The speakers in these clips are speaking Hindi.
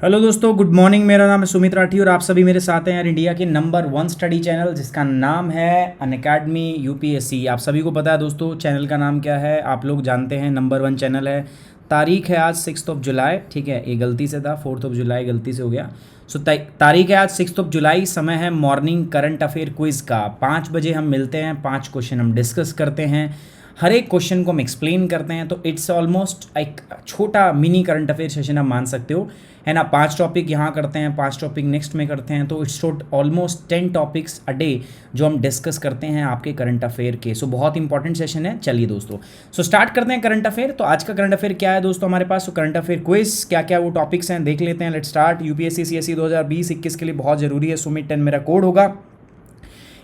हेलो दोस्तों, गुड मॉर्निंग। मेरा नाम है सुमित राठी और आप सभी मेरे साथ हैं यार इंडिया के नंबर 1 स्टडी चैनल जिसका नाम है अनअकैडमी यूपीएससी। आप सभी को पता है दोस्तों चैनल का नाम क्या है, आप लोग जानते हैं, नंबर 1 चैनल है। तारीख है आज 6 जुलाई, ठीक है, ये गलती से था, 4 जुलाई गलती से हो गया। सो तारीख है आज 6 जुलाई, समय है मॉर्निंग करंट अफेयर क्विज़ का। 5 बजे हम मिलते हैं, 5 क्वेश्चन हम डिस्कस करते हैं, हर एक क्वेश्चन को हम एक्सप्लेन करते हैं। तो इट्स ऑलमोस्ट एक छोटा मिनी करंट अफेयर सेशन आप मान सकते हो, है ना। 5 टॉपिक यहाँ करते हैं, 5 टॉपिक नेक्स्ट में करते हैं, तो it's almost 10 topics a day जो हम डिस्कस करते हैं आपके करंट अफेयर के। सो बहुत इंपॉर्टेंट सेशन है। चलिए दोस्तों, सो स्टार्ट करते हैं करंट अफेयर। तो आज का करंट अफेयर क्या है दोस्तों हमारे पास, तो करंट अफेयर क्विज क्या क्या वो टॉपिक्स हैं देख लेते हैं। Let's start. यूपीएससी सीएसई 2020-21 के लिए बहुत जरूरी है, सुमित 10 मेरा कोड होगा।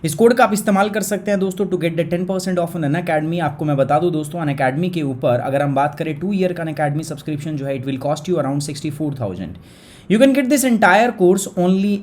इस कोड का आप इस्तेमाल कर सकते हैं दोस्तों टू गेट द 10% ऑफ अन अनअकैडमी। आपको मैं बता दूं दोस्तों, अनअकैडमी के ऊपर अगर हम बात करें 2 ईयर का अनअकैडमी सब्सक्रिप्शन जो है, it will cost you around 64,000। You can get this entire course only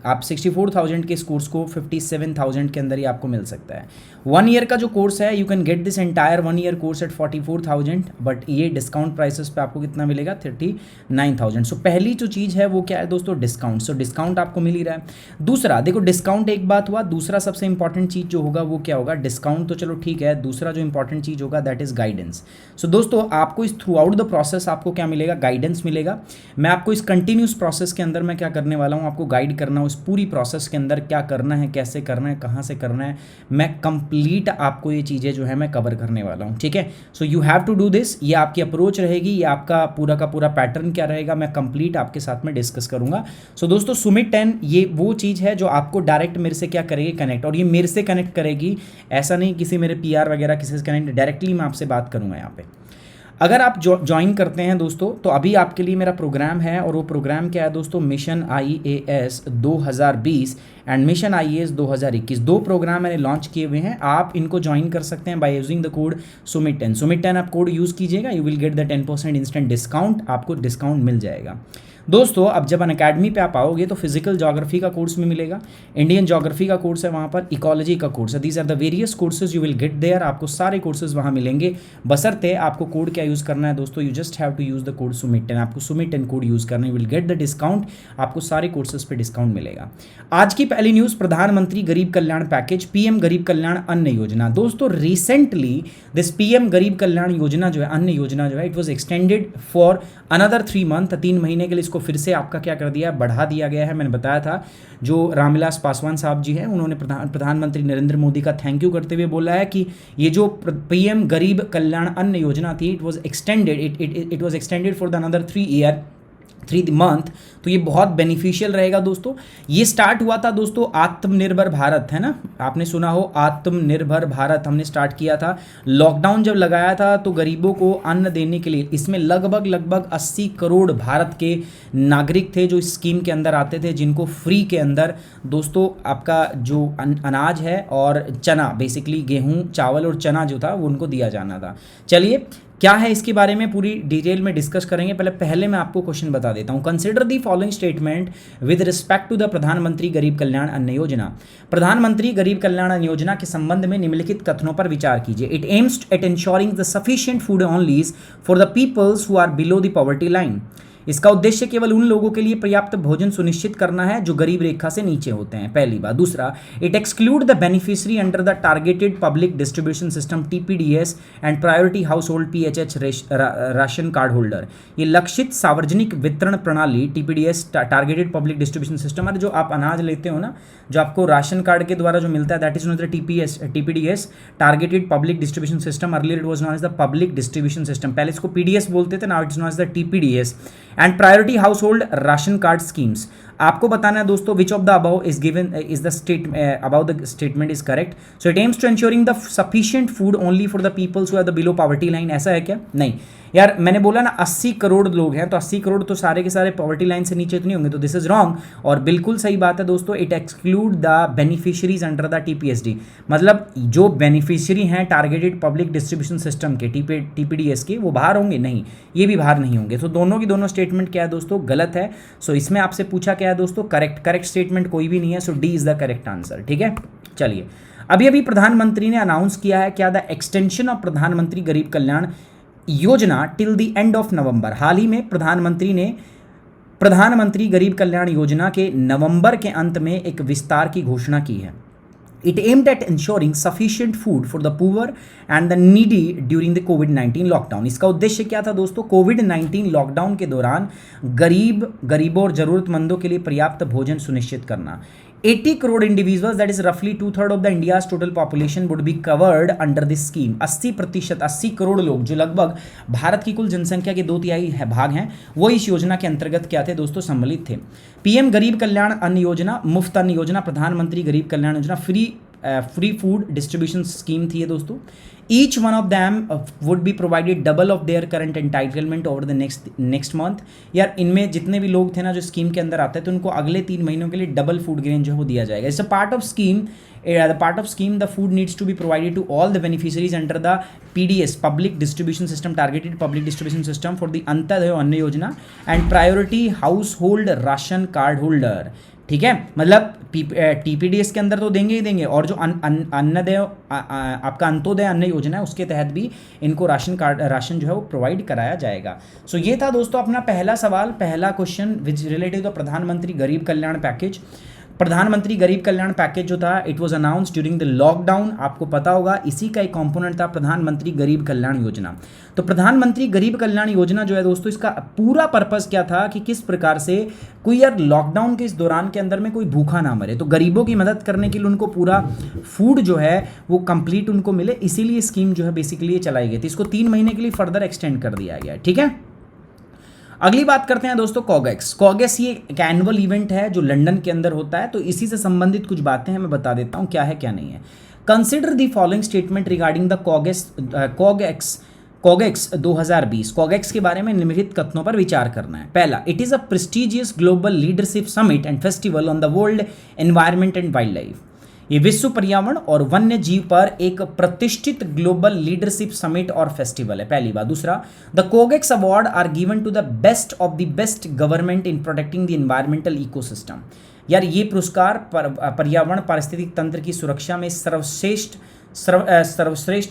आप 64,000 के इस कोर्स को 57,000 के अंदर ही आपको मिल सकता है। 1 ईयर का जो कोर्स है, you can get this entire 1 year course eight 44,000, but ये डिस्काउंट प्राइसेस पे आपको कितना मिलेगा, 39,000। सो पहली जो चीज़ है वो क्या है दोस्तों, डिस्काउंट। सो डिस्काउंट आपको मिल ही रहा है। दूसरा देखो, डिस्काउंट एक बात हुआ, दूसरा सबसे इंपॉर्टेंट चीज़ जो होगा वो क्या होगा, डिस्काउंट तो चलो ठीक है, दूसरा जो इंपॉर्टेंट चीज़ होगा दैट इज गाइडेंस। सो दोस्तों आपको इस थ्रू आउट द प्रोसेस आपको क्या मिलेगा, गाइडेंस मिलेगा। मैं आपको इस कंटिन्यूस प्रोसेस के अंदर मैं क्या करने वाला हूँ, आपको गाइड करना हूँ इस पूरी प्रोसेस के अंदर क्या करना है, कैसे करना है, कहाँ से करना है। मैं कंप्लीट आपको ये चीज़ें जो है मैं कवर करने वाला हूँ, ठीक है। So you have to do this, ये आपकी अप्रोच रहेगी, ये आपका पूरा का पूरा पैटर्न क्या रहेगा, मैं कंप्लीट आपके साथ में डिस्कस करूँगा। सो दोस्तों सुमित 10 ये वो चीज़ है जो आपको डायरेक्ट मेरे से क्या करेगी, कनेक्ट, और ये मेरे से कनेक्ट करेगी, ऐसा नहीं किसी मेरे पीआर वगैरह किसी से कनेक्ट, डायरेक्टली मैं आपसे बात करूँगा यहाँ पे। अगर आप ज्वाइन करते हैं दोस्तों, तो अभी आपके लिए मेरा प्रोग्राम है, और वो प्रोग्राम क्या है दोस्तों, mission IAS 2020 and mission IAS 2021, 2 programme मैंने लॉन्च किए हुए हैं। आप इनको ज्वाइन कर सकते हैं by using the code Sumit 10। Sumit 10 आप कोड यूज़ कीजिएगा, you will get the 10% instant discount, आपको डिस्काउंट मिल जाएगा। दोस्तों अब जब अनअकैडमी पे आप आओगे तो फिजिकल ज्योग्राफी का कोर्स भी मिलेगा, इंडियन ज्योग्राफी का कोर्स है वहाँ पर, इकोलॉजी का कोर्स है। These are the various courses you will get there, आपको सारे कोर्सेज वहाँ मिलेंगे। बशर्ते आपको कोड क्या यूज़ करना है दोस्तों, you just have to use the code Sumit 10, आपको सुमित 10 कोड यूज़ करना है, you will get the discount, आपको सारे कोर्सेज पे डिस्काउंट मिलेगा। आज की पहली न्यूज़, प्रधानमंत्री गरीब कल्याण पैकेज, पीएम गरीब कल्याण अन्न योजना। दोस्तों रिसेंटली दिस पीएम गरीब कल्याण योजना जो है, अन्न योजना जो है, it was extended for another 3 month, 3 महीने के लिए इसको फिर से आपका क्या कर दिया, बढ़ा दिया गया है। मैंने बताया था, जो रामविलास पासवान साहब जी हैं उन्होंने प्रधानमंत्री नरेंद्र मोदी का थैंक यू करते हुए बोला है कि ये जो पीएम गरीब कल्याण अन्न योजना थी, it was extended for the another 3 month, तो ये बहुत बेनिफिशियल रहेगा दोस्तों। ये स्टार्ट हुआ था दोस्तों आत्मनिर्भर भारत, है ना, आपने सुना हो आत्मनिर्भर भारत, हमने स्टार्ट किया था। लॉकडाउन जब लगाया था तो गरीबों को अन्न देने के लिए इसमें लगभग 80 करोड़ भारत के नागरिक थे जो इस स्कीम के अंदर आते थे, जिनको फ्री के अंदर दोस्तों आपका जो अनाज है और चना, बेसिकली गेहूँ चावल और चना जो था वो उनको दिया जाना था। चलिए क्या है इसके बारे में पूरी डिटेल में डिस्कस करेंगे। पहले मैं आपको क्वेश्चन बता देता हूं। Consider the following statement with respect to the Pradhan Mantri गरीब कल्याण अन्न योजना। प्रधानमंत्री गरीब कल्याण अन्न योजना के संबंध में निम्नलिखित कथनों पर विचार कीजिए। It aims at ensuring the sufficient food ओनलीज for the peoples who are below the poverty line. इसका उद्देश्य केवल उन लोगों के लिए पर्याप्त भोजन सुनिश्चित करना है जो गरीब रेखा से नीचे होते हैं, पहली बात। दूसरा, it exclude the beneficiary under the targeted public distribution system TPDS and priority house hold PHH ration card holder. ये लक्षित सार्वजनिक वितरण प्रणाली TPDS targeted public distribution system, अरे जो आप अनाज लेते हो ना, जो आपको राशन कार्ड के द्वारा जो मिलता है, that is not the TPDS targeted public distribution system. Earlier it was known as the public distribution system, पहले इसको पीडीएस बोलते थे, now it is known as the TPDS. And priority household ration card schemes. आपको बताना है दोस्तों which of the above is given is the above the statement is correct. So it aims to ensuring the sufficient food only for the peoples who are the below poverty line. ऐसा है क्या? नहीं यार, मैंने बोला ना 80 करोड़ लोग हैं, तो 80 करोड़ तो सारे के सारे पॉवर्टी लाइन से नीचे तो नहीं होंगे, तो दिस इज रॉन्ग। और बिल्कुल सही बात है दोस्तों, it exclude the beneficiaries under the TPSD, मतलब जो बेनिफिशियरी हैं टारगेटेड पब्लिक डिस्ट्रीब्यूशन सिस्टम के टीपीडीएस के, वो बाहर होंगे? नहीं, ये भी बाहर नहीं होंगे। तो दोनों की दोनों स्टेटमेंट क्या है दोस्तों? गलत है। सो इसमें आपसे पूछा क्या है दोस्तों? करेक्ट स्टेटमेंट कोई भी नहीं है, so D is the correct answer. ठीक है, चलिए अभी प्रधानमंत्री ने अनाउंस किया है क्या? द एक्सटेंशन ऑफ प्रधानमंत्री गरीब कल्याण योजना till the end of November. हाल ही में प्रधानमंत्री ने प्रधानमंत्री गरीब कल्याण योजना के नवंबर के अंत में एक विस्तार की घोषणा की है। It aimed at ensuring sufficient food for the poor and the needy during the COVID-19 lockdown. इसका उद्देश्य क्या था दोस्तों? कोविड-19 लॉकडाउन के दौरान गरीबों और ज़रूरतमंदों के लिए पर्याप्त भोजन सुनिश्चित करना। 80 करोड़ इंडिविजुअल्स, दैट इज रफली 2/3 of the India's total population would be covered under this scheme. 80%, 80 crore लोग, जो लगभग भारत की कुल जनसंख्या के 2/3 भाग हैं, वो इस योजना के अंतर्गत क्या थे दोस्तों? सम्मिलित थे। पीएम गरीब कल्याण अन्न योजना, मुफ्त अन्न योजना, प्रधानमंत्री गरीब कल्याण योजना, फ्री फूड डिस्ट्रीब्यूशन स्कीम थी ये दोस्तों। Each one of them would be provided double of their current entitlement over the next month. यार इनमें जितने भी लोग थे ना जो स्कीम के अंदर आते हैं, तो उनको अगले 3 महीनों के लिए डबल फूड ग्रेन जो है वो दिया जाएगा। It's a part of scheme the food needs to be provided to all the beneficiaries under the PDS public distribution system targeted public distribution system for the Antyodaya Anna Yojana and priority household ration card holder. ठीक है, मतलब टीपीडीएस के अंदर तो देंगे ही देंगे, और जो अन्नदय आपका अंत्योदय अन्न योजना है उसके तहत भी इनको राशन जो है वो प्रोवाइड कराया जाएगा। सो ये था दोस्तों अपना पहला सवाल, पहला क्वेश्चन विच रिलेटेड टू प्रधानमंत्री गरीब कल्याण पैकेज। प्रधानमंत्री गरीब कल्याण पैकेज जो था, it was announced during the lockdown. आपको पता होगा इसी का एक कंपोनेंट था प्रधानमंत्री गरीब कल्याण योजना। तो प्रधानमंत्री गरीब कल्याण योजना जो है दोस्तों, इसका पूरा पर्पस क्या था कि किस प्रकार से कोई यार लॉकडाउन के इस दौरान के अंदर में कोई भूखा ना मरे, तो गरीबों की मदद करने के लिए उनको पूरा फूड जो है वो कंप्लीट उनको मिले, इसीलिए स्कीम जो है बेसिकली चलाई गई थी। इसको 3 महीने के लिए फर्दर एक्सटेंड कर दिया गया। ठीक है, अगली बात करते हैं दोस्तों कॉगेक्स। ये एक एनुअल इवेंट है जो लंदन के अंदर होता है, तो इसी से संबंधित कुछ बातें हैं, मैं बता देता हूं क्या है क्या नहीं है। Consider the following statement regarding the CogX 2020। CogX के बारे में निम्नलिखित कथनों पर विचार करना है। पहला, it is a prestigious global leadership summit and festival on the world environment and wildlife. ये विश्व पर्यावरण और वन्य जीव पर एक प्रतिष्ठित ग्लोबल लीडरशिप समिट और फेस्टिवल है, पहली बात। दूसरा, the CogX award are given to the best of the best government in protecting the environmental ecosystem. यार ये पुरस्कार पर्यावरण पारिस्थितिक तंत्र की सुरक्षा में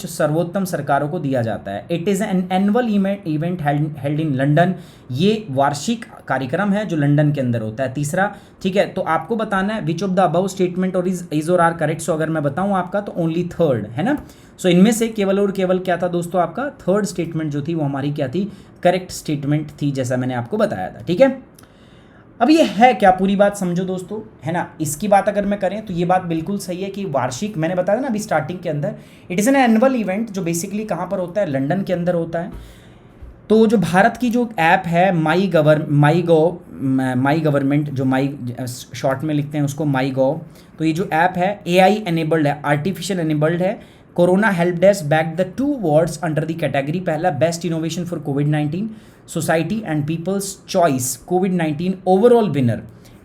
सर्वोत्तम सरकारों को दिया जाता है। It is an annual event held in London. ये वार्षिक कार्यक्रम है जो लंदन के अंदर होता है। तीसरा, ठीक है, तो आपको बताना है विच ऑफ द अबव स्टेटमेंट और इज और आर करेक्ट। सो अगर मैं बताऊं आपका तो ओनली थर्ड है ना। सो इनमें से केवल और केवल क्या था दोस्तों, आपका थर्ड स्टेटमेंट जो थी वो हमारी क्या थी, करेक्ट स्टेटमेंट थी, जैसा मैंने आपको बताया था। ठीक है, अब ये है क्या, पूरी बात समझो दोस्तों, है ना। इसकी बात अगर मैं करें तो ये बात बिल्कुल सही है कि वार्षिक, मैंने बताया ना अभी स्टार्टिंग के अंदर, it is an annual event जो बेसिकली कहाँ पर होता है, लंदन के अंदर होता है। तो जो भारत की जो ऐप है माई गवर्नमेंट, जो माई शॉर्ट में लिखते हैं उसको माई गॉव, तो ये जो ऐप है AI एनेबल्ड है, आर्टिफिशियल एनेबल्ड है। Corona help desk back the 2 awards under the category, पहला बेस्ट इनोवेशन फॉर कोविड-19 सोसाइटी एंड पीपल्स चॉइस कोविड-19 overall winner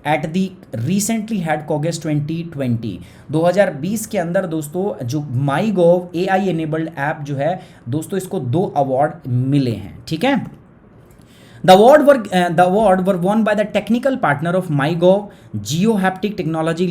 at the recently had कॉगेस 2020। 2020 के अंदर दोस्तों जो MyGov AI enabled app जो है दोस्तों, इसको 2 अवार्ड मिले हैं। ठीक है, The award were won by the technical partner of MyGov, GeoHaptic Technologies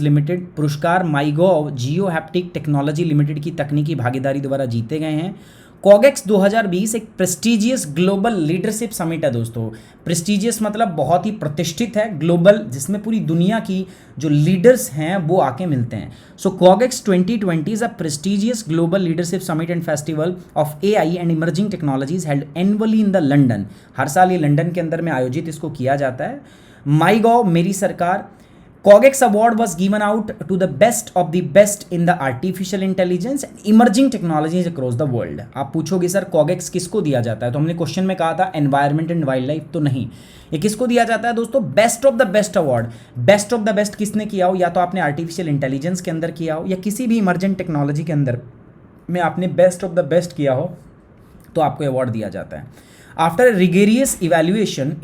Limited। पुरस्कार MyGov GeoHaptic Technology Limited की तकनीकी भागीदारी द्वारा जीते गए हैं। कॉगेक्स 2020 एक प्रेस्टिजियस ग्लोबल लीडरशिप समिट है दोस्तों। प्रेस्टिजियस मतलब बहुत ही प्रतिष्ठित है, ग्लोबल, जिसमें पूरी दुनिया की जो लीडर्स हैं वो आके मिलते हैं। So CogX 2020 is a prestigious global leadership summit and festival of AI and emerging technologies held annually in the London. हर साल ये लंदन के अंदर में आयोजित इसको किया जाता है। माई गॉव मेरी सरकार, कॉगेक्स award was given out to the best of the best in the artificial intelligence and emerging technologies across the world। आप पूछोगे सर कॉगेक्स किसको दिया जाता है, तो हमने क्वेश्चन में कहा था एनवायरनमेंट एंड वाइल्ड लाइफ, तो नहीं, ये किसको दिया जाता है दोस्तों, best of the best award. Best of the best किसने किया हो, या तो आपने आर्टिफिशियल इंटेलिजेंस के अंदर किया हो या किसी भी इमर्जेंट टेक्नोलॉजी के अंदर में आपने बेस्ट ऑफ द बेस्ट किया हो तो आपको अवार्ड दिया जाता है। After rigorous evaluation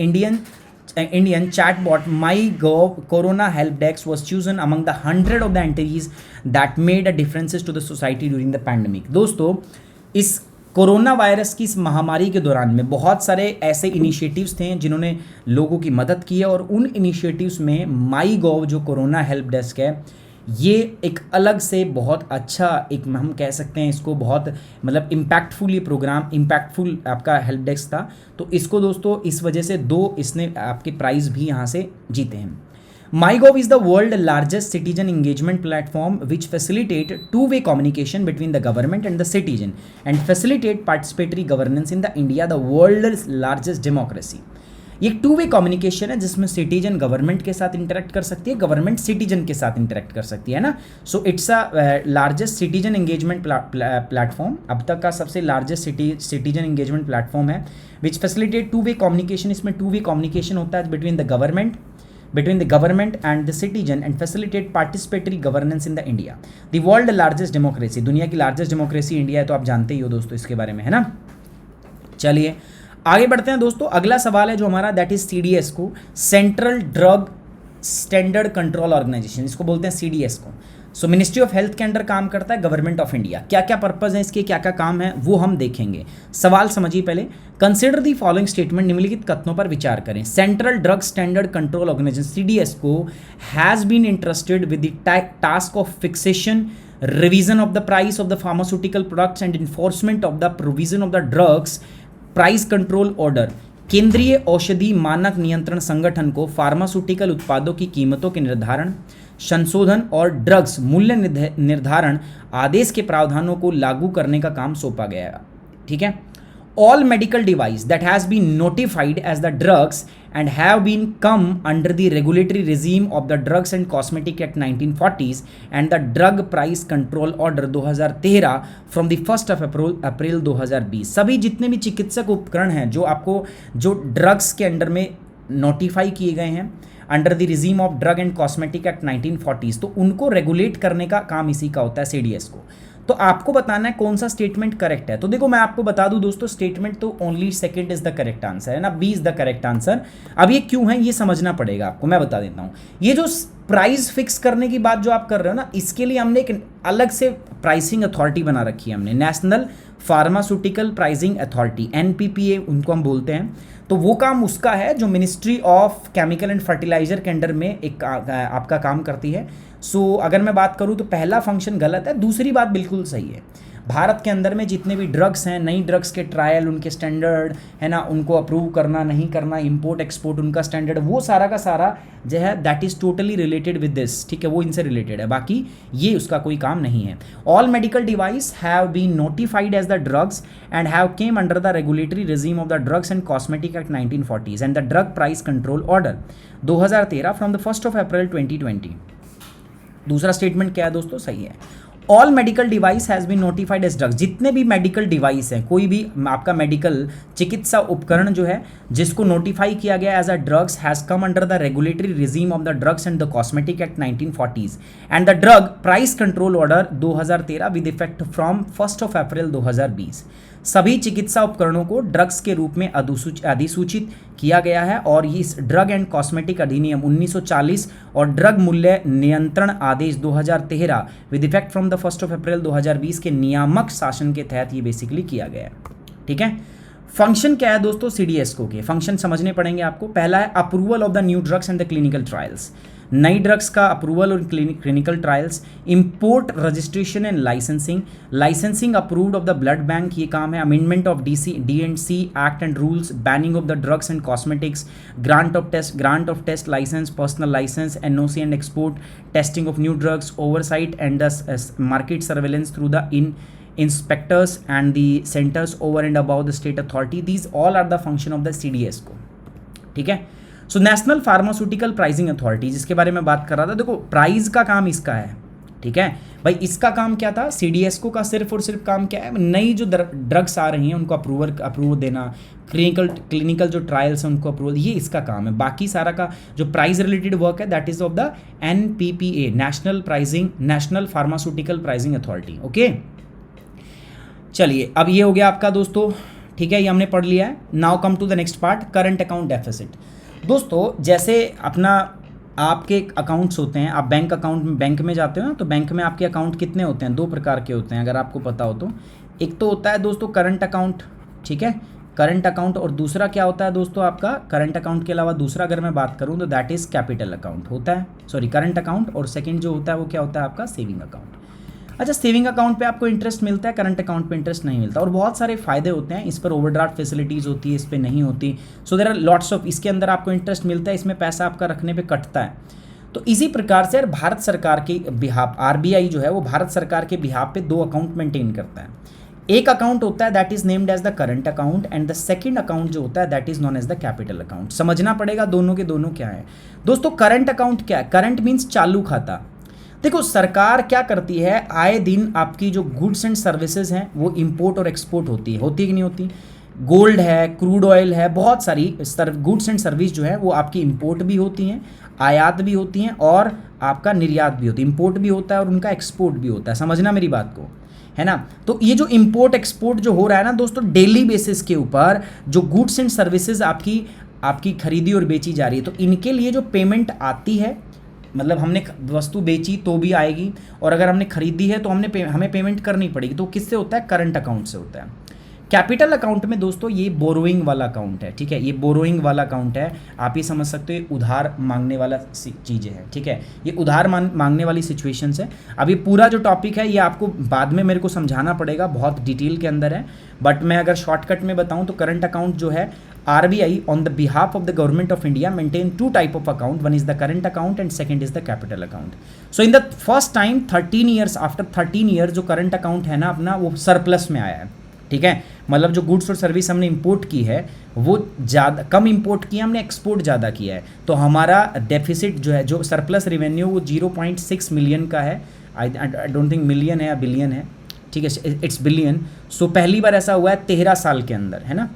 Indian chatbot MyGov Corona Help Desk was chosen among the 100 of the entities that made a differences to the society during the pandemic। दोस्तों, इस कोरोना वायरस की इस महामारी के दौरान में बहुत सारे ऐसे इनिशिएटिव्स थे जिन्होंने लोगों की मदद की है, और उन इनिशिएटिव्स में MyGov जो कोरोना हेल्प डेस्क है, ये एक अलग से बहुत अच्छा, एक हम कह सकते हैं इसको बहुत मतलब इम्पैक्टफुल, ये प्रोग्राम इम्पैक्टफुल आपका हेल्प डेस्क था। तो इसको दोस्तों इस वजह से इसने आपके प्राइज़ भी यहाँ से जीते हैं। MyGov is the world largest citizen engagement platform which facilitate two-way communication between the government and the citizen and facilitate participatory governance in the India, the world's largest democracy। ये एक टू वे कम्युनिकेशन है जिसमें सिटीजन गवर्नमेंट के साथ इंटरेक्ट कर सकती है, गवर्नमेंट सिटीजन के साथ इंटरेक्ट कर सकती है ना। So it's a largest citizen engagement platform, अब तक का सबसे लार्जेस्ट सिटीजन एंगेजमेंट प्लेटफॉर्म है विच फैसिलिटेट टू वे कम्युनिकेशन। इसमें टू वे कम्युनिकेशन होता है between the government and the citizen and facilitate participatory governance in the India, the world largest democracy. दुनिया की लार्जेस्ट डेमोक्रेसी इंडिया है, तो आप जानते ही हो दोस्तों इसके बारे में, है ना। चलिए आगे बढ़ते हैं दोस्तों। अगला सवाल है जो हमारा, दैट इज CDS को, central drug standard control organisation, इसको बोलते हैं CDS को। सो मिनिस्ट्री ऑफ हेल्थ के अंडर काम करता है गवर्नमेंट ऑफ इंडिया। क्या क्या पर्पज़ है इसके, क्या क्या काम है, वो हम देखेंगे। सवाल समझिए पहले। कंसिडर दी फॉलोइंग स्टेटमेंट, निम्नलिखित कथनों पर विचार करें। Central drug standard control organisation CDS CO has been interested with the task of fixation, revision of the price of the pharmaceutical products and enforcement of the provision of the drugs price control order. केंद्रीय औषधि मानक नियंत्रण संगठन को फार्मास्यूटिकल उत्पादों की कीमतों के निर्धारण, संशोधन और ड्रग्स मूल्य निर्धारण आदेश के प्रावधानों को लागू करने का काम सौंपा गया है। ठीक है। All medical device that has been notified as the drugs and have been come under the regulatory regime of the Drugs and Cosmetic Act 1940s and the Drug Price Control Order 2013 from the 1st of April 2020। सभी जितने भी चिकित्सक उपकरण हैं जो ड्रग्स के अंडर में नोटिफाई किए गए हैं under the regime of drug and cosmetic act 1940s, तो उनको रेगुलेट करने का काम इसी का होता है, CDS को। तो आपको बताना है कौन सा स्टेटमेंट करेक्ट है। तो देखो मैं आपको बता दूं दोस्तों, स्टेटमेंट तो only second is the correct answer है ना, B is the correct answer. अब ये क्यों है ये समझना पड़ेगा आपको, मैं बता देता हूँ। ये जो प्राइस फिक्स करने की बात जो आप कर रहे हो ना, इसके लिए हमने एक अलग से प्राइसिंग अथॉरिटी बना रखी है हमने, national pharmaceutical pricing authority, NPPA उनको हम बोलते हैं। तो वो काम उसका है जो ministry of chemical and fertiliser के अंडर में एक आपका काम करती है। सो अगर मैं बात करूँ तो पहला फंक्शन गलत है, दूसरी बात बिल्कुल सही है। भारत के अंदर में जितने भी ड्रग्स हैं, नई ड्रग्स के ट्रायल, उनके स्टैंडर्ड है ना, उनको अप्रूव करना नहीं करना, इंपोर्ट एक्सपोर्ट उनका स्टैंडर्ड, वो सारा का सारा जो है that is totally related with this. ठीक है, वो इनसे रिलेटेड है, बाकी ये उसका कोई काम नहीं है। All medical device have been notified as the drugs and have came under the regulatory regime of the drugs and cosmetic act 1940s and the drug price control order 2013 from the 1st of April 2020। दूसरा स्टेटमेंट क्या है दोस्तों, सही है। All medical device has been notified as drugs, जितने भी मेडिकल डिवाइस हैं, कोई भी आपका मेडिकल चिकित्सा उपकरण जो है जिसको नोटिफाई किया गया as a drugs has come under the regulatory regime of the drugs and the cosmetic act 1940s and the drug price control order 2013 with effect from 1st of April 2020। सभी चिकित्सा उपकरणों को ड्रग्स के रूप में अधिसूचित किया गया है और इस ड्रग एंड कॉस्मेटिक अधिनियम 1940 और ड्रग मूल्य नियंत्रण आदेश 2013 with effect from the 1st of April 2020 के नियामक शासन के तहत ये बेसिकली किया गया है। ठीक है। फंक्शन क्या है दोस्तों CDS को के फंक्शन समझने पड़ेंगे आपको। पहला है approval of the new drugs and the clinical trials. नई ड्रग्स का अप्रूवल और clinical trials, import registration and licensing approved of the blood bank, ये काम है। Amendment of DNC act and rules, banning of the drugs and cosmetics, grant of test licence, personal licence, NOC and export, testing of new drugs, oversight and the market surveillance through the inspectors and the centers over and above the state authority. These all are the function of the CDS को, ठीक है। So national pharmaceutical pricing authority, जिसके बारे में बात कर रहा था, देखो प्राइस का काम इसका है, ठीक है भाई। इसका काम क्या था, CDS को का सिर्फ और सिर्फ काम क्या है, नई जो ड्रग्स आ रही हैं उनको अप्रूवल देना, क्लिनिकल जो ट्रायल्स हैं उनको अप्रूवल, ये इसका काम है। बाकी सारा का जो प्राइस रिलेटेड वर्क है that is of the NPPA, national pharmaceutical pricing authority, okay. चलिए अब ये हो गया आपका दोस्तों, ठीक है, ये हमने पढ़ लिया है। Now come to the next part, current account deficit. दोस्तों जैसे अपना आपके अकाउंट्स होते हैं, आप बैंक में जाते हो ना, तो बैंक में आपके अकाउंट कितने होते हैं, दो प्रकार के होते हैं अगर आपको पता हो तो। एक तो होता है दोस्तों करंट अकाउंट, ठीक है, करंट अकाउंट, और दूसरा क्या होता है दोस्तों आपका, करंट अकाउंट के अलावा दूसरा अगर मैं बात करूं तो दैट इज़ कैपिटल अकाउंट होता है, सॉरी करंट अकाउंट, और सेकंड जो होता है वो क्या होता है आपका सेविंग अकाउंट। अच्छा, सेविंग अकाउंट पे आपको इंटरेस्ट मिलता है, करंट अकाउंट पे इंटरेस्ट नहीं मिलता, और बहुत सारे फायदे होते हैं इस पर, ओवरड्राफ्ट फैसिलिटीज़ होती है, इस पर नहीं होती। So there are lots of, इसके अंदर आपको इंटरेस्ट मिलता है, इसमें पैसा आपका रखने पे कटता है। तो इसी प्रकार से भारत सरकार के बिहाफ, RBI जो है वो भारत सरकार के बिहाफ पे दो अकाउंट मेंटेन करता है। एक अकाउंट होता है that is named as the current account, and the second account जो होता है that is known as the capital account. समझना पड़ेगा दोनों के दोनों क्या है दोस्तों। करंट अकाउंट क्या है, करंट मीन्स चालू खाता। देखो सरकार क्या करती है, आए दिन आपकी जो गुड्स एंड सर्विसेज हैं वो इंपोर्ट और एक्सपोर्ट होती है कि नहीं होती। गोल्ड है, क्रूड ऑयल है, बहुत सारी गुड्स एंड सर्विस जो है वो आपकी इंपोर्ट भी होती हैं, आयात भी होती हैं, और आपका निर्यात भी होती है। इंपोर्ट भी होता है और उनका एक्सपोर्ट भी होता है, समझना मेरी बात को, है ना। तो ये जो इंपोर्ट एक्सपोर्ट जो हो रहा है ना दोस्तों, डेली बेसिस के ऊपर जो गुड्स एंड सर्विसेज आपकी खरीदी और बेची जा रही है, तो इनके लिए जो पेमेंट आती है, मतलब हमने वस्तु बेची तो भी आएगी, और अगर हमने खरीदी है तो हमें पेमेंट करनी पड़ेगी। तो किससे होता है, करंट अकाउंट से होता है। कैपिटल अकाउंट में दोस्तों ये बोरोइंग वाला अकाउंट है, ठीक है, ये बोरोइंग वाला अकाउंट है, आप ये समझ सकते हो उधार मांगने वाला चीज़ें हैं, ठीक है, ये उधार मांगने वाली सिचुएशंस है। अब ये पूरा जो टॉपिक है ये आपको बाद में मेरे को समझाना पड़ेगा, बहुत डिटेल के अंदर है, बट मैं अगर शॉर्टकट में बताऊं तो करंट अकाउंट जो है, RBI on the behalf of the government of India maintain two type of account, one is the current account and second is the capital account. So in the first time 13 years, after 13 years जो current account है ना अपना, वो सरप्लस में आया है, ठीक है, मतलब जो गुड्स और सर्विस हमने इंपोर्ट की है वो ज़्यादा कम इंपोर्ट किया, हमने एक्सपोर्ट ज़्यादा किया है, तो हमारा डेफिसिट जो है, जो सरप्लस रेवेन्यू वो 0.6 मिलियन का है। आई डोंट थिंक मिलियन है या बिलियन है, ठीक है, इट्स बिलियन। सो पहली बार ऐसा हुआ है 13 साल के अंदर, है ना,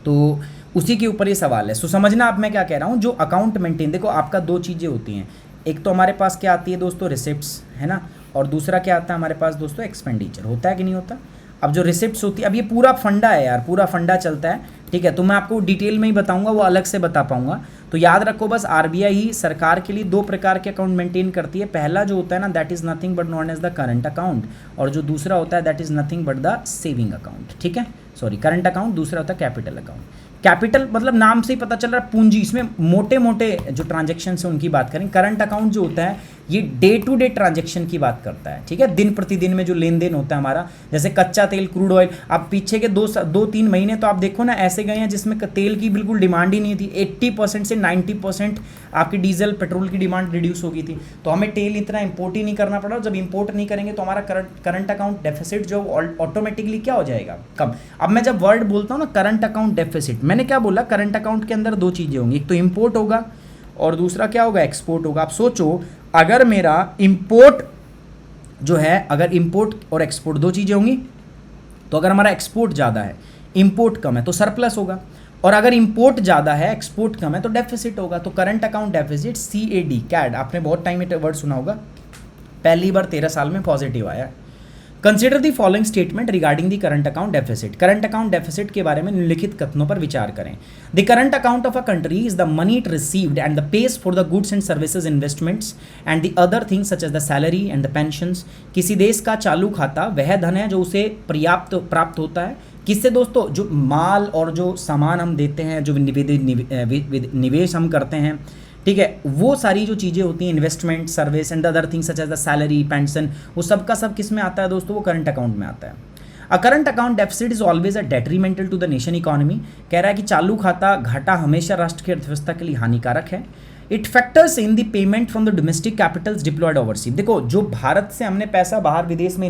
तो उसी के ऊपर ये सवाल है। सो समझना आप मैं क्या कह रहा हूँ, जो अकाउंट मेंटेन, देखो आपका दो चीज़ें होती हैं, एक तो हमारे पास क्या आती है दोस्तों, रिसिप्ट्स, है ना, और दूसरा क्या आता है हमारे पास दोस्तों, एक्सपेंडिचर, होता है कि नहीं होता। अब जो रिसिप्ट्स होती है, अब ये पूरा फंडा है यार, पूरा फंडा चलता है, ठीक है, तो मैं आपको डिटेल में ही बताऊंगा, वो अलग से बता पाऊंगा। तो याद रखो बस, RBI ही सरकार के लिए दो प्रकार के अकाउंट मेंटेन करती है। पहला जो होता है ना that is nothing but known as the current account, और जो दूसरा होता है that is nothing but the saving account, ठीक है, सॉरी करंट अकाउंट, दूसरा होता है कैपिटल अकाउंट। कैपिटल मतलब नाम से ही पता चल रहा है पूंजी, इसमें मोटे मोटे जो ट्रांजेक्शन है उनकी बात करें। करंट अकाउंट जो होता है ये डे टू डे ट्रांजेक्शन की बात करता है, ठीक है, दिन प्रतिदिन में जो लेन देन होता है हमारा, जैसे कच्चा तेल, क्रूड ऑयल। अब पीछे के 2-3 महीने तो आप देखो ना ऐसे गए हैं जिसमें तेल की बिल्कुल डिमांड ही नहीं थी, 80% से 90% आपकी डीजल पेट्रोल की डिमांड रिड्यूस हो गई थी, तो हमें तेल इतना इंपोर्ट ही नहीं करना पड़ा। जब इंपोर्ट नहीं करेंगे तो हमारा करंट अकाउंट डेफिसिट जो ऑटोमेटिकली क्या हो जाएगा, कम। अब मैं जब वर्ड बोलता हूँ ना करंट अकाउंट डेफिसिट, मैंने क्या बोला, करंट अकाउंट के अंदर दो चीज़ें होंगी, एक तो इंपोर्ट होगा और दूसरा क्या होगा, एक्सपोर्ट होगा। आप सोचो अगर मेरा इंपोर्ट जो है, अगर इंपोर्ट और एक्सपोर्ट दो चीज़ें होंगी, तो अगर हमारा एक्सपोर्ट ज़्यादा है, इंपोर्ट कम है तो सरप्लस होगा, और अगर इंपोर्ट ज़्यादा है, एक्सपोर्ट कम है तो डेफिसिट होगा। तो करंट अकाउंट डेफिसिट, CAD, आपने बहुत टाइम में वर्ड सुना होगा, पहली बार 13 साल में पॉजिटिव आया। Consider the following statement regarding the current account deficit. Current account deficit के बारे में निम्नलिखित कथनों पर विचार करें। The current account of a country is the money it received and the pays for the goods and services investments and the other things such as the salary and the pensions. किसी देश का चालू खाता वह धन है जो उसे प्राप्त होता है, किससे दोस्तों, जो माल और जो सामान हम देते हैं, जो निवेश हम करते हैं, ठीक है, वो सारी जो चीज़ें होती हैं, investment, service and other things such as the salary, pension, वो सब का सब किस में आता है दोस्तों, वो करंट अकाउंट में आता है। A current account deficit is always a detrimental to the nation economy. कह रहा है कि चालू खाता घाटा हमेशा राष्ट्र की अर्थव्यवस्था के लिए हानिकारक है। It factors in the payment from the domestic capitals deployed overseas. देखो, जो भारत से हमने पैसा बाहर विदेश में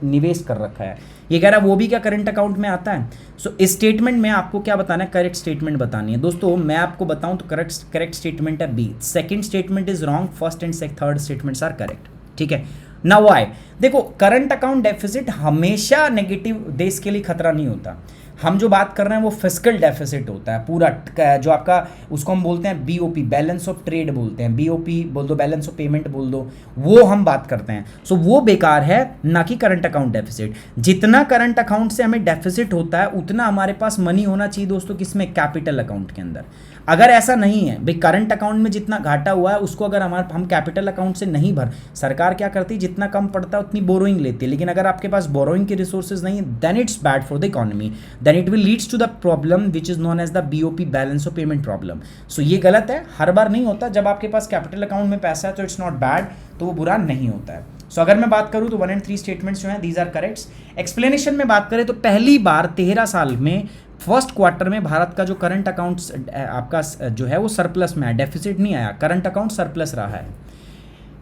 निवेश कर रखा है, ये कह रहा है वो भी क्या करंट अकाउंट में आता है। सो इस स्टेटमेंट में आपको क्या बताना है, करेक्ट स्टेटमेंट बतानी है दोस्तों। मैं आपको बताऊं तो करेक्ट स्टेटमेंट है B, second statement is wrong, first and third statements are correct. ठीक है, नाउ व्हाई, देखो करंट अकाउंट डेफिसिट हमेशा नेगेटिव देश के लिए खतरा नहीं होता। हम जो बात कर रहे हैं वो फिस्कल डेफिसिट होता है पूरा, जो आपका उसको हम बोलते हैं बीओपी, बैलेंस ऑफ ट्रेड बोलते हैं, बीओपी बोल दो, बैलेंस ऑफ पेमेंट बोल दो, वो हम बात करते हैं। सो वो बेकार है, ना कि करंट अकाउंट डेफिसिट। जितना करंट अकाउंट से हमें डेफिसिट होता है उतना हमारे पास मनी होना चाहिए दोस्तों, किसमें, कैपिटल अकाउंट के अंदर। अगर ऐसा नहीं है भाई, करंट अकाउंट में जितना घाटा हुआ है उसको अगर हम कैपिटल अकाउंट से नहीं भर, सरकार क्या करती है, जितना कम पड़ता है उतनी बोरोइंग लेती है। लेकिन अगर आपके पास बोरोइंग के रिसोर्सेज नहीं है, then it's bad for the economy, then it will leads to the problem which is known as the BOP, balance of payment problem. So ये गलत है, हर बार नहीं होता। जब आपके पास कैपिटल अकाउंट में पैसा है तो इट्स नॉट बैड, तो वो बुरा नहीं होता है। सो अगर मैं बात करूं तो 1 and 3 स्टेटमेंट्स जो हैं दीज आर करेक्ट। एक्सप्लेनेशन में बात करें तो पहली बार 13 साल में फर्स्ट क्वार्टर में भारत का जो करंट अकाउंट्स आपका जो है वो सरप्लस में है, डेफिसिट नहीं आया, करंट अकाउंट सरप्लस रहा है।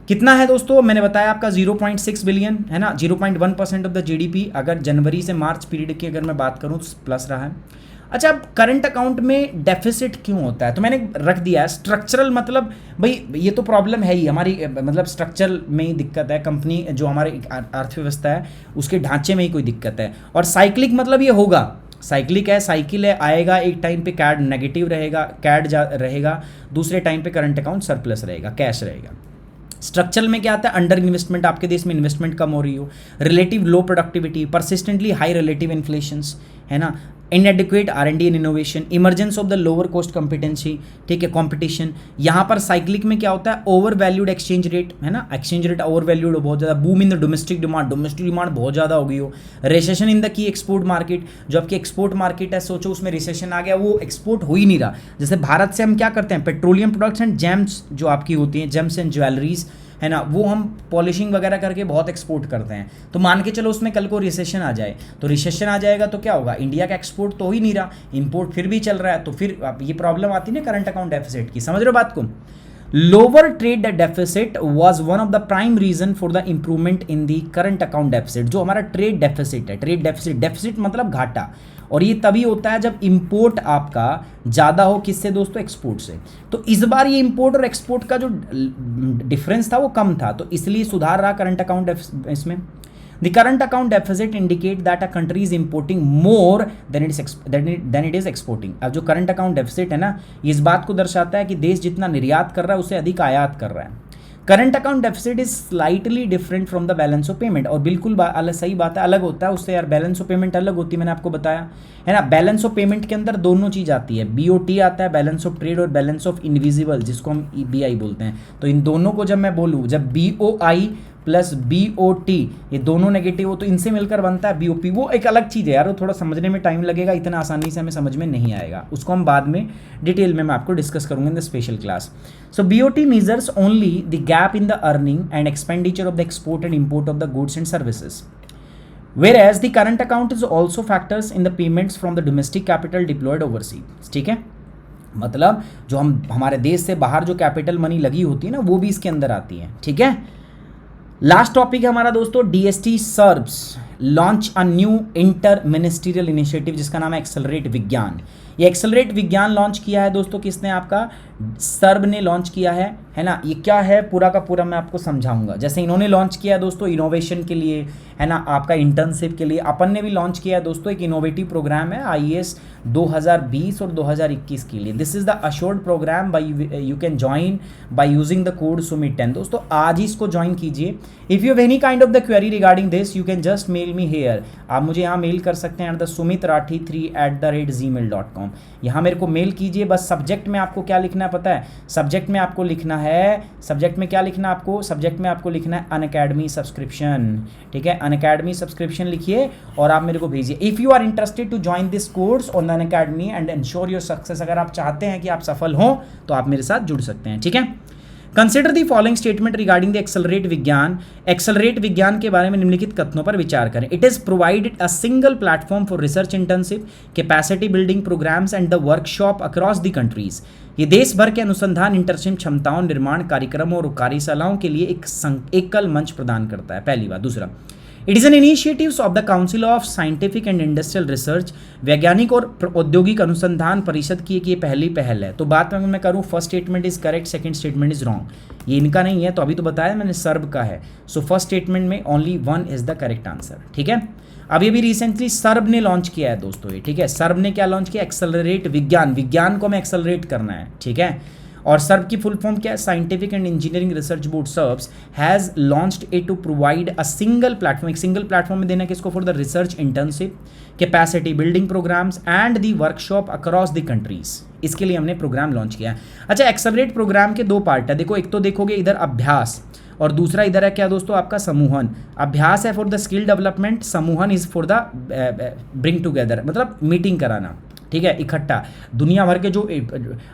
कितना है दोस्तों, मैंने बताया आपका 0.6 बिलियन है ना, 0.1% ऑफ द जीडीपी। अगर जनवरी से मार्च पीरियड की अगर मैं बात करूं तो प्लस रहा है। अच्छा, अब करंट अकाउंट में डेफिसिट क्यों होता है, तो मैंने रख दिया है स्ट्रक्चरल, मतलब भाई ये तो प्रॉब्लम है ही हमारी, मतलब स्ट्रक्चर में ही दिक्कत है, कंपनी जो हमारी अर्थव्यवस्था है उसके ढांचे में ही कोई दिक्कत है। और साइक्लिक मतलब ये होगा, साइक्लिक है, साइकिल है, आएगा एक टाइम पे कैड नेगेटिव रहेगा, रहेगा, दूसरे टाइम पे करंट अकाउंट सरप्लस रहेगा, कैश रहेगा। स्ट्रक्चरल में क्या आता है, अंडर इन्वेस्टमेंट, आपके देश में इन्वेस्टमेंट कम हो रही हो, relative low productivity, persistently high relative inflations, है ना, inadequate R&D and innovation, emergence of the lower cost competency, ठीक है, कॉम्पिटिशन। यहाँ पर साइक्लिक में क्या होता है, ओवर वैल्यूड एक्सचेंज रेट, है ना, एक्सचेंज रेट ओवर वैल्यूड हो बहुत ज़्यादा, boom in the domestic demand बहुत ज़्यादा हो गई हो, recession in the key export market, जो आपकी एक्सपोर्ट मार्केट है सोचो उसमें रिसेशन आ गया, वो एक्सपोर्ट हो ही नहीं रहा। जैसे भारत से हम क्या करते हैं, पेट्रोलियम प्रोडक्ट्स एंड जेम्स जो आपकी होती हैं, जेम्स एंड ज्वेलरीज, है ना, वो हम पॉलिशिंग वगैरह करके बहुत एक्सपोर्ट करते हैं। तो मान के चलो उसमें कल को रिसेशन आ जाए, तो रिसेशन आ जाएगा तो क्या होगा, इंडिया का एक्सपोर्ट तो हो ही नहीं रहा, इंपोर्ट फिर भी चल रहा है, तो फिर ये प्रॉब्लम आती है ना करंट अकाउंट डेफिसिट की। समझ रहे हो बात को। Lower trade deficit was one of the prime reason for the improvement in the current account deficit. जो हमारा ट्रेड डेफिसिट है, ट्रेड डेफिसिट मतलब घाटा, और ये तभी होता है जब इंपोर्ट आपका ज़्यादा हो, किससे दोस्तों, एक्सपोर्ट से। तो इस बार ये इंपोर्ट और एक्सपोर्ट का जो डिफरेंस था वो कम था, तो इसलिए सुधार रहा करंट अकाउंट इसमें। The current account deficit indicate that a country is importing more than it is exporting. अब जो करंट अकाउंट डेफिसिट है ना, ये इस बात को दर्शाता है कि देश जितना निर्यात कर रहा है उससे अधिक आयात कर रहा है। Current account deficit is slightly different from the balance of payment, और बिल्कुल सही बात है, अलग होता है उससे यार, बैलेंस ऑफ पेमेंट अलग होती है, मैंने आपको बताया है ना। बैलेंस ऑफ पेमेंट के अंदर दोनों चीज़ आती है, बीओटी आता है, बैलेंस ऑफ ट्रेड, और बैलेंस ऑफ इनविजिबल जिसको हम बीआई बोलते हैं। तो इन दोनों को जब मैं बोलूँ, जब बीओआई प्लस बीओटी ये दोनों नेगेटिव हो तो इनसे मिलकर बनता है बीओपी, वो एक अलग चीज़ है यार, वो थोड़ा समझने में टाइम लगेगा, इतना आसानी से हमें समझ में नहीं आएगा, उसको हम बाद में डिटेल में मैं आपको डिस्कस करूंगा in the special class. So BOT measures only the gap in the earning and expenditure of the export and import of the goods and services, whereas the current account is also factors in the payments from the domestic capital deployed overseas। ठीक है, मतलब जो हमारे देश से बाहर जो कैपिटल मनी लगी होती है ना, वो भी इसके अंदर आती है। ठीक है, लास्ट टॉपिक है हमारा दोस्तों, DST serves launch a new inter ministerial initiative जिसका नाम है एक्सेलरेट विज्ञान। ये एक्सेलरेट विज्ञान लॉन्च किया है दोस्तों, किसने, आपका सर्व ने लॉन्च किया है ना। ये क्या है पूरा का पूरा मैं आपको समझाऊंगा। जैसे इन्होंने लॉन्च किया है दोस्तों इनोवेशन के लिए, है ना, आपका इंटर्नशिप के लिए, अपन ने भी लॉन्च किया है दोस्तों एक इनोवेटिव प्रोग्राम है आईएएस 2020 और 2021 के लिए। This is the assured program by you can join by using the code सुमित10। दोस्तों आज ही इसको ज्वाइन कीजिए। If you have any kind of the query regarding this you can just mail me here. आप मुझे यहाँ मेल कर सकते हैं एट द sumitrathi3@gmail.com। यहाँ मेरे को मेल कीजिए। बस सब्जेक्ट में आपको क्या लिखना है पता है, सब्जेक्ट में आपको लिखना है, सब्जेक्ट में क्या लिखना है आपको, सब्जेक्ट में आपको लिखना है अनअकैडमी सब्सक्रिप्शन। ठीक है, अनअकैडमी सब्सक्रिप्शन लिखिए और आप मेरे को भेजिए। If you are interested to join this course on the Unacademy and ensure your success, अगर आप चाहते हैं कि आप सफल हों तो आप मेरे साथ जुड़ सकते हैं, ठीक है। Consider the following statement regarding the accelerate Vigyan. Accelerate Vigyan के बारे में निम्नलिखित कथनों पर विचार करें। It is provided a single platform for research internship, capacity building programmes and the workshop across the countries. ये देश भर के अनुसंधान, इंटर्नशिप क्षमताओं, निर्माण कार्यक्रमों और कार्यशालाओं के लिए एक एकल मंच प्रदान करता है, पहली बात। दूसरा, it is an initiatives of the council of scientific and industrial research, वैज्ञानिक और औद्योगिक अनुसंधान परिषद की एक ये पहली पहल है। तो बात मैं करूँ, first statement is correct, second statement is wrong. ये इनका नहीं है, तो अभी तो बताया मैंने, सर्ब का है। सो फर्स्ट स्टेटमेंट में only one is the correct answer, ठीक है। अभी अभी रिसेंटली सर्ब ने लॉन्च किया है दोस्तों ये, ठीक है। सर्ब ने क्या लॉन्च किया? एक्सेलरेट विज्ञान, विज्ञान को हमें एक्सेलरेट करना है, ठीक है। और सर्ब की फुल फॉर्म क्या है? Scientific and engineering research board SERBs has launched it to provide a single platform, एक सिंगल प्लेटफॉर्म में देना किसको? For the research internship, capacity building programmes and the workshop across the countries. इसके लिए हमने प्रोग्राम लॉन्च किया है। अच्छा, एक्सेलरेट प्रोग्राम के दो पार्ट है, देखो, एक तो देखोगे इधर अभ्यास और दूसरा इधर है क्या दोस्तों? आपका समूहन। अभ्यास है फॉर द स्किल डेवलपमेंट, समूहन is for the bring together, मतलब मीटिंग कराना, ठीक है, इकट्ठा दुनिया भर के जो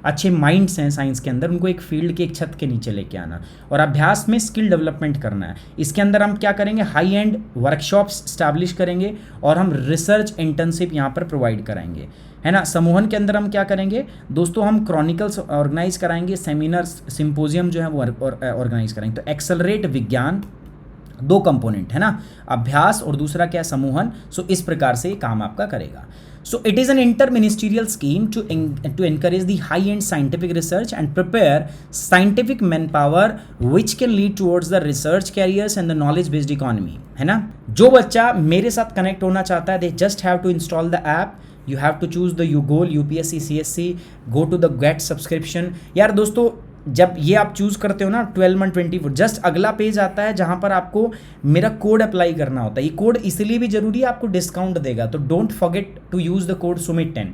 अच्छे माइंड्स हैं साइंस के अंदर, उनको एक फील्ड के एक छत के नीचे लेके आना। और अभ्यास में स्किल डेवलपमेंट करना है। इसके अंदर हम क्या करेंगे? हाई एंड वर्कशॉप्स स्टैब्लिश करेंगे और हम रिसर्च इंटर्नशिप यहाँ पर प्रोवाइड कराएंगे, है ना। समूहन के अंदर हम क्या करेंगे दोस्तों? हम क्रॉनिकल्स ऑर्गेनाइज कराएंगे, सेमिनार सिंपोजियम जो है वो ऑर्गेनाइज कराएंगे। तो एक्सेलरेट विज्ञान दो कंपोनेंट है ना, अभ्यास और दूसरा क्या? समूहन। सो इस प्रकार से ये काम आपका करेगा। So it is an inter-ministerial scheme to encourage the high-end scientific research and prepare scientific manpower which can lead towards the research careers and the knowledge-based economy, है ना। जो बच्चा मेरे साथ कनेक्ट होना चाहता है, they just have to install the app. You have to choose the UGOL, UPSC, CSC, go to the get subscription। यार दोस्तों, जब ये आप चूज़ करते हो ना 12 मंथ 24, जस्ट अगला पेज आता है जहाँ पर आपको मेरा कोड अप्लाई करना होता है। ये कोड इसलिए भी जरूरी है, आपको डिस्काउंट देगा, तो don't forget to use the code सुमित10,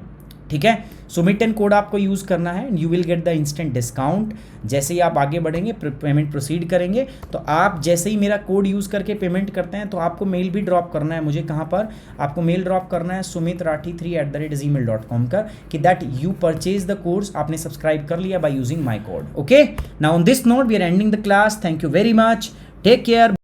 ठीक है। सुमित10 कोड आपको यूज़ करना है, you will get the instant discount. जैसे ही आप आगे बढ़ेंगे, पेमेंट प्रोसीड करेंगे, तो आप जैसे ही मेरा कोड यूज़ करके पेमेंट करते हैं तो आपको मेल भी ड्रॉप करना है मुझे। कहाँ पर आपको मेल ड्रॉप करना है? sumitrathi3@gmail.com कर, कि that you purchase the course, आपने सब्सक्राइब कर लिया by using my code. Okay, now on this note we are ending the class. Thank you very much, take care.